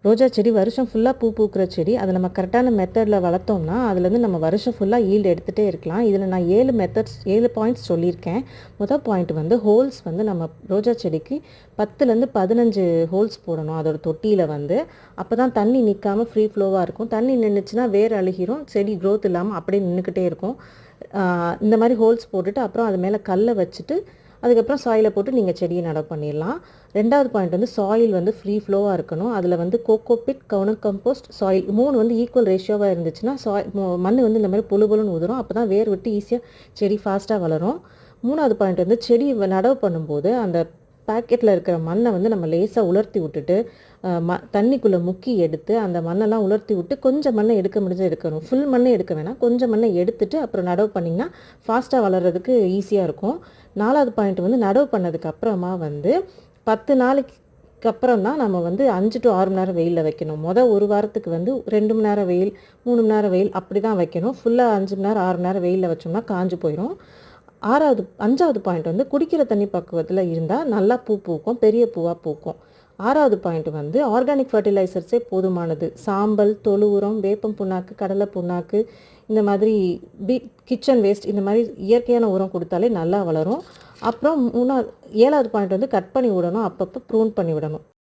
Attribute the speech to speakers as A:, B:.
A: ரோஜா செடி வருஷம் ஃபுல்லாக பூ பூக்கிற செடி. அதை நம்ம கரெக்டான மெத்தடில் வளர்த்தோம்னா அதுலேருந்து நம்ம வருஷம் ஃபுல்லாக ஈல்டு எடுத்துகிட்டே இருக்கலாம். இதில் நான் 7 பாயிண்ட்ஸ் சொல்லியிருக்கேன். முதல் பாயிண்ட் வந்து ஹோல்ஸ் வந்து நம்ம ரோஜா செடிக்கு 10லேருந்து 15 ஹோல்ஸ் போடணும் அதோட தொட்டியில் வந்து. அப்போ தான் தண்ணி நிற்காமல் ஃப்ரீ ஃப்ளோவாக இருக்கும். தண்ணி நின்றுச்சுன்னா வேர் அழுகிரும், செடி க்ரோத் இல்லாமல் அப்படியே நின்றுக்கிட்டே இருக்கும். இந்த மாதிரி ஹோல்ஸ் போட்டுட்டு அப்புறம் அது மேலே கல்லை வச்சுட்டு அதுக்கப்புறம் சாயிலை போட்டு நீங்கள் செடியை நடவு பண்ணிடலாம். ரெண்டாவது பாயிண்ட் வந்து சாயில் வந்து ஃப்ரீ ஃப்ளோவாக இருக்கணும். அதில் வந்து கோகோபிட், கவுனர் கம்போஸ்ட், சாயில் 3 வந்து ஈக்குவல் ரேஷியோவாக இருந்துச்சுன்னா மண் வந்து இந்த மாதிரி பொழுன்னு உதிரும். அப்போ தான் வேர் விட்டு ஈஸியாக செடி ஃபாஸ்ட்டாக வளரும். மூணாவது பாயிண்ட் வந்து செடி நடவு பண்ணும்போது அந்த பேக்கெட்டில் இருக்கிற மண்ணை வந்து நம்ம லேசாக உலர்த்தி விட்டுட்டு தண்ணிக்குள்ளே முக்கி எடுத்து அந்த மண்ணெல்லாம் உலர்த்தி விட்டு கொஞ்சம் மண்ணை எடுக்க முடிஞ்சால் எடுக்கணும். ஃபுல் மண்ணை எடுக்க வேணாம், கொஞ்சம் மண்ணை எடுத்துட்டு அப்புறம் நடவு பண்ணிங்கன்னா ஃபாஸ்ட்டாக வளர்கிறதுக்கு ஈஸியாக இருக்கும். நாலாவது பாயிண்ட் வந்து நடவு பண்ணதுக்கு அப்புறமா வந்து 10 நாளைக்கு அப்புறம் தான் நம்ம வந்து 5 to 6 மணி நேரம் வெயிலில் வைக்கணும். ஒரு வாரத்துக்கு வந்து 2 மணி நேரம் வெயில், 3 மணி நேரம் வெயில் அப்படி தான் வைக்கணும். ஃபுல்லாக 5 மணி நேரம் 6 மணி நேரம் வெயிலில் வச்சோம்னா காஞ்சு போயிடும். அஞ்சாவது பாயிண்ட் வந்து குடிக்கிற தண்ணி பக்குவத்தில் இருந்தால் நல்லா பூ பூக்கும், பெரிய பூவாக பூக்கும். ஆறாவது பாயிண்ட் வந்து ஆர்கானிக் ஃபர்டிலைசர்ஸே போதுமானது. சாம்பல், தொழு உரம், வேப்பம் புண்ணாக்கு, கடலை புண்ணாக்கு, இந்த மாதிரி கிச்சன் வேஸ்ட், இந்த மாதிரி இயற்கையான உரம் கொடுத்தாலே நல்லா வளரும். அப்புறம் 7வது பாயிண்ட் வந்து கட் பண்ணி விடணும், அப்பப்போ ப்ரூன் பண்ணி விடணும்.